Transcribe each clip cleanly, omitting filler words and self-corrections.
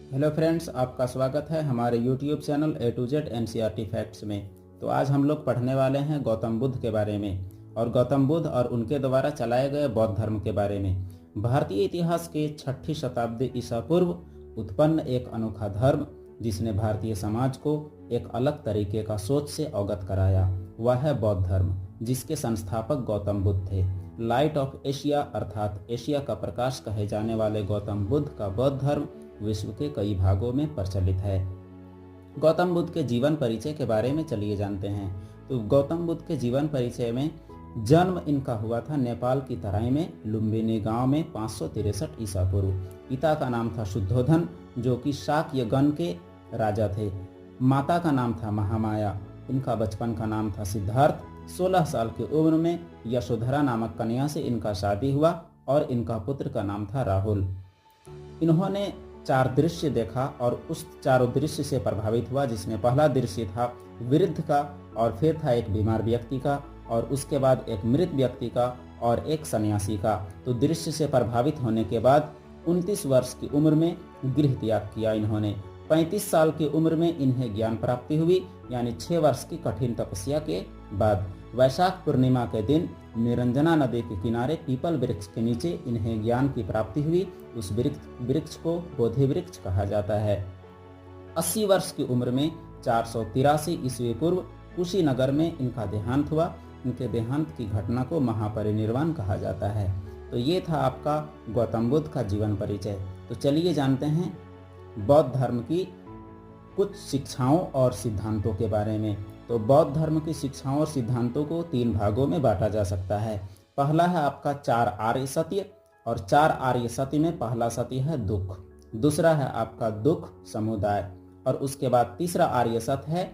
Hello friends, आपका स्वागत है हमारे YouTube channel A to Z NCERT facts में। तो आज हम लोग पढ़ने वाले हैं गौतम बुद्ध के बारे में और गौतम बुद्ध और उनके द्वारा चलाए गए बौद्ध धर्म के बारे में। भारतीय इतिहास के 6ठी शताब्दी ईसा पूर्व उत्पन्न एक अनोखा धर्म जिसने भारतीय समाज को एक अलग तरीके का सोच से अवगत कराया, वह है बौद्ध धर्म, जिसके संस्थापक गौतम बुद्ध थे। लाइट ऑफ एशिया अर्थात एशिया का प्रकाश कहे जाने वाले गौतम बुद्ध का बौद्ध धर्म विश्व के कई भागों में प्रचलित है। गौतम बुद्ध के जीवन परिचय के बारे में चलिए जानते हैं। तो गौतम बुद्ध के जीवन परिचय में जन्म इनका हुआ था नेपाल की तराई में लुम्बिनी गांव में 563 ईसा पूर्व। पिता का नाम था शुद्धोधन, जो कि शाक्य गण के राजा थे। माता का नाम था महामाया। इनका बचपन का नाम था सिद्धार्थ। 16 साल की उम्र में यशोधरा नामक कन्या से इनका शादी हुआ और इनका पुत्र का नाम था राहुल। इन्होंने 4 दृश्य देखा और उस चारों दृश्य से प्रभावित हुआ, जिसमें पहला दृश्य था वृद्ध का, और फिर था एक बीमार व्यक्ति का, और उसके बाद एक मृत व्यक्ति का और एक सन्यासी का। तो दृश्य से प्रभावित होने के बाद 29 वर्ष की उम्र में गृह त्याग किया इन्होंने। 35 साल की उम्र में इन्हें ज्ञान प्राप्ति हुई, यानी 6 वर्ष की कठिन तपस्या के बाद। वैशाख पूर्णिमा के दिन निरंजना नदी के किनारे पीपल वृक्ष के नीचे इन्हें ज्ञान की प्राप्ति हुई। उस वृक्ष को बोधि वृक्ष कहा जाता है। 80 वर्ष की उम्र में 483 ईस्वी पूर्व कुशीनगर में इनका देहांत हुआ। इनके देहांत की घटना को महापरिनिर्वाण कहा जाता है। तो ये था आपका गौतम बुद्ध का जीवन परिचय। तो चलिए जानते हैं बौद्ध धर्म की कुछ शिक्षाओं और सिद्धांतों के बारे में। तो बौद्ध धर्म की शिक्षाओं और सिद्धांतों को 3 भागों में बांटा जा सकता है। पहला है आपका 4 आर्य सत्य, और 4 आर्य सत्य में पहला सत्य है दुख। दूसरा है आपका दुख समुदाय, और उसके बाद तीसरा आर्य सत्य है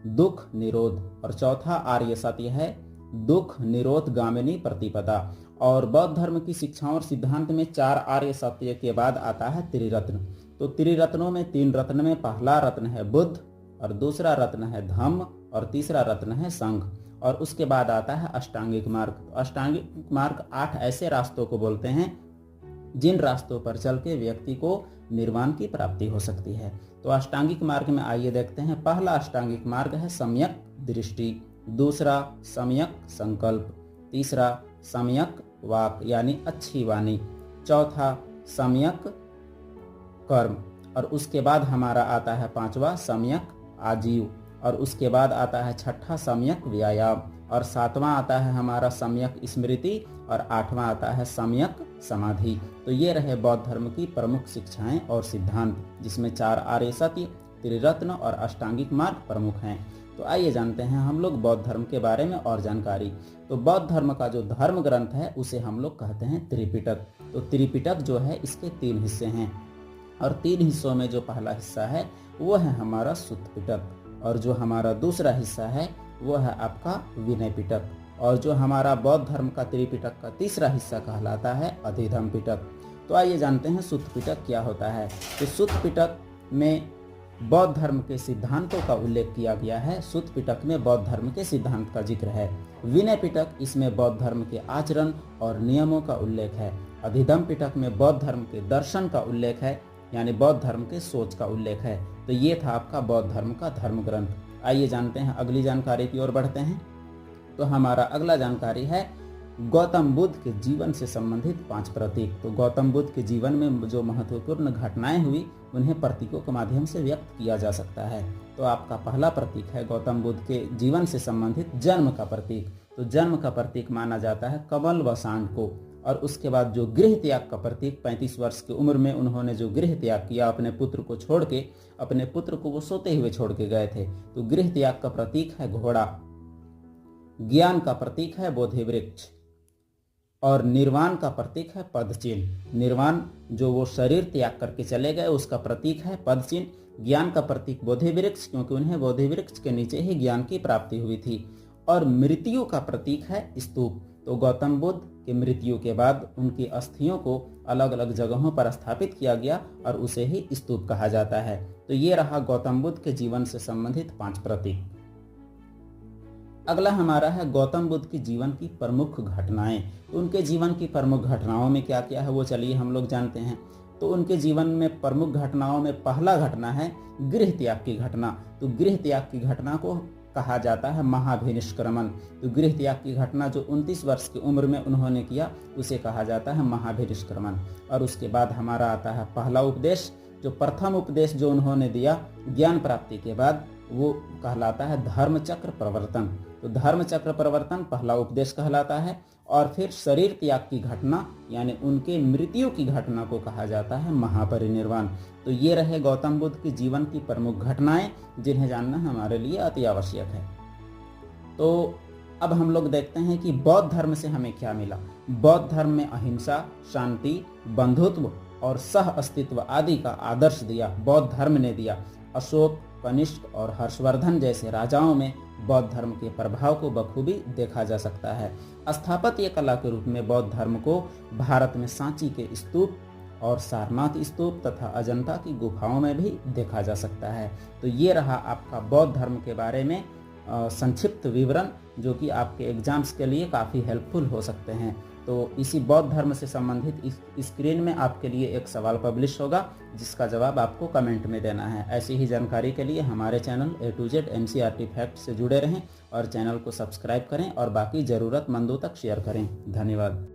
दुख निरोध, और चौथा आर्य सत्य है दुख निरोध गामिनी प्रतिपदा। और बौद्ध धर्म की शिक्षाओं और सिद्धांत में 4 आर्य सत्य के बाद आता है त्रिरत्न। तो त्रिरत्नों में 3 रत्न में पहला रत्न है बुद्ध, और दूसरा रत्न है धम्म, और तीसरा रत्न है संघ, और उसके बाद आता है अष्टांगिक मार्ग। तो अष्टांगिक मार्ग 8 ऐसे रास्तों को बोलते हैं जिन रास्तों पर चल के व्यक्ति को निर्वाण की प्राप्ति हो सकती है। तो अष्टांगिक मार्ग में आइए देखते हैं। पहला अष्टांगिक मार्ग है सम्यक दृष्टि, दूसरा सम्यक संकल्प, तीसरा सम्यक वाक यानी अच्छी वाणी, चौथा सम्यक कर्म, और उसके बाद हमारा आता है 5वां सम्यक आजीव, और उसके बाद आता है 6ठा सम्यक व्यायाम, और 7वां आता है हमारा सम्यक स्मृति, और 8वां आता है सम्यक समाधि। तो ये रहे बौद्ध धर्म की प्रमुख शिक्षाएं और सिद्धांत, जिसमें 4 आर्य सत्य, त्रिरत्न और अष्टांगिक मार्ग प्रमुख हैं। तो आइए जानते हैं हम लोग बौद्ध धर्म के बारे में और जानकारी। तो बौद्ध धर्म का जो धर्म ग्रंथ है उसे हम लोग कहते हैं त्रिपिटक। तो त्रिपिटक जो है इसके 3 हिस्से हैं, और 3 हिस्सों में जो पहला हिस्सा है वो है हमारा सुत्त पिटक, और जो हमारा दूसरा हिस्सा है वो है आपका विनय पिटक, और जो हमारा बौद्ध धर्म का त्रिपिटक का तीसरा हिस्सा कहलाता है अधिधम्म पिटक। तो आइए जानते हैं सुत्त पिटक क्या होता है। तो सुत्त पिटक में बौद्ध धर्म के सिद्धांतों का उल्लेख किया गया है। सुत्त पिटक में बौद्ध धर्म के सिद्धांत का जिक्र है। विनय पिटक इसमें बौद्ध धर्म के आचरण और नियमों का उल्लेख है। अधिधम्म पिटक में बौद्ध धर्म के दर्शन का उल्लेख है, यानी बौद्ध धर्म के सोच का उल्लेख है। तो ये था आपका बौद्ध धर्म का धर्म ग्रंथ। आइए जानते हैं अगली जानकारी की ओर बढ़ते हैं। तो हमारा अगला जानकारी है गौतम बुद्ध के जीवन से संबंधित 5 प्रतीक। तो गौतम बुद्ध के जीवन में जो महत्वपूर्ण घटनाएं हुई उन्हें प्रतीकों के माध्यम से व्यक्त किया जा सकता है। तो आपका पहला प्रतीक है गौतम बुद्ध के जीवन से संबंधित जन्म का प्रतीक। तो जन्म का प्रतीक माना जाता है कमल व सांड को। और उसके बाद जो गृह त्याग का प्रतीक, 35 वर्ष की उम्र में उन्होंने जो गृह त्याग किया अपने पुत्र को छोड़ के, अपने पुत्र को वो सोते हुए छोड़ के गए थे। तो गृह त्याग का प्रतीक है घोड़ा। ज्ञान का प्रतीक है बोधि वृक्ष, और निर्वाण का प्रतीक है पद चिन्ह। निर्वाण जो वो शरीर त्याग करके चले गए उसका प्रतीक है पद चिन्ह। ज्ञान का प्रतीक बोधि वृक्ष, क्योंकि उन्हें बोधि वृक्ष के नीचे ही ज्ञान की प्राप्ति हुई थी। और मृत्यु का प्रतीक है स्तूप। तो गौतम बुद्ध की मृत्यु के बाद उनकी अस्थियों को अलग अलग जगहों पर स्थापित किया गया और उसे ही स्तूप कहा जाता है। तो ये रहा गौतम बुद्ध के जीवन से संबंधित 5 प्रतीक। अगला हमारा है गौतम बुद्ध की जीवन की प्रमुख घटनाएं। उनके जीवन की प्रमुख घटनाओं में क्या क्या है वो चलिए हम लोग जानते हैं। तो उनके जीवन में प्रमुख घटनाओं में पहला घटना है गृह त्याग की घटना। तो गृह त्याग की घटना को कहा जाता है महाभिनिष्क्रमण। तो गृह त्याग की घटना जो 29 वर्ष की उम्र में उन्होंने किया उसे कहा जाता है महाभिनिष्क्रमण। और उसके बाद हमारा आता है पहला उपदेश। जो प्रथम उपदेश जो उन्होंने दिया ज्ञान प्राप्ति के बाद, वो कहलाता है धर्मचक्र प्रवर्तन। तो धर्मचक्र प्रवर्तन पहला उपदेश कहलाता है। और फिर शरीर त्याग की घटना यानी उनके मृत्यु की घटना को कहा जाता है महापरिनिर्वाण। तो ये रहे गौतम बुद्ध के जीवन की प्रमुख घटनाएं जिन्हें जानना हमारे लिए अति आवश्यक है। तो अब हम लोग देखते हैं कि बौद्ध धर्म से हमें क्या मिला। बौद्ध धर्म में अहिंसा, शांति, बंधुत्व और सह अस्तित्व आदि का आदर्श दिया, बौद्ध धर्म ने दिया। अशोक, कनिष्क और हर्षवर्धन जैसे राजाओं में बौद्ध धर्म के प्रभाव को बखूबी देखा जा सकता है। स्थापत्य कला के रूप में बौद्ध धर्म को भारत में सांची के स्तूप और सारनाथ स्तूप तथा अजंता की गुफाओं में भी देखा जा सकता है। तो ये रहा आपका बौद्ध धर्म के बारे में संक्षिप्त विवरण, जो कि आपके एग्जाम्स के लिए काफ़ी हेल्पफुल हो सकते हैं। तो इसी बौद्ध धर्म से संबंधित इस स्क्रीन में आपके लिए एक सवाल पब्लिश होगा जिसका जवाब आपको कमेंट में देना है। ऐसी ही जानकारी के लिए हमारे channel A to Z NCERT fact से जुड़े रहें और चैनल को सब्सक्राइब करें और बाकी ज़रूरतमंदों तक शेयर करें। धन्यवाद।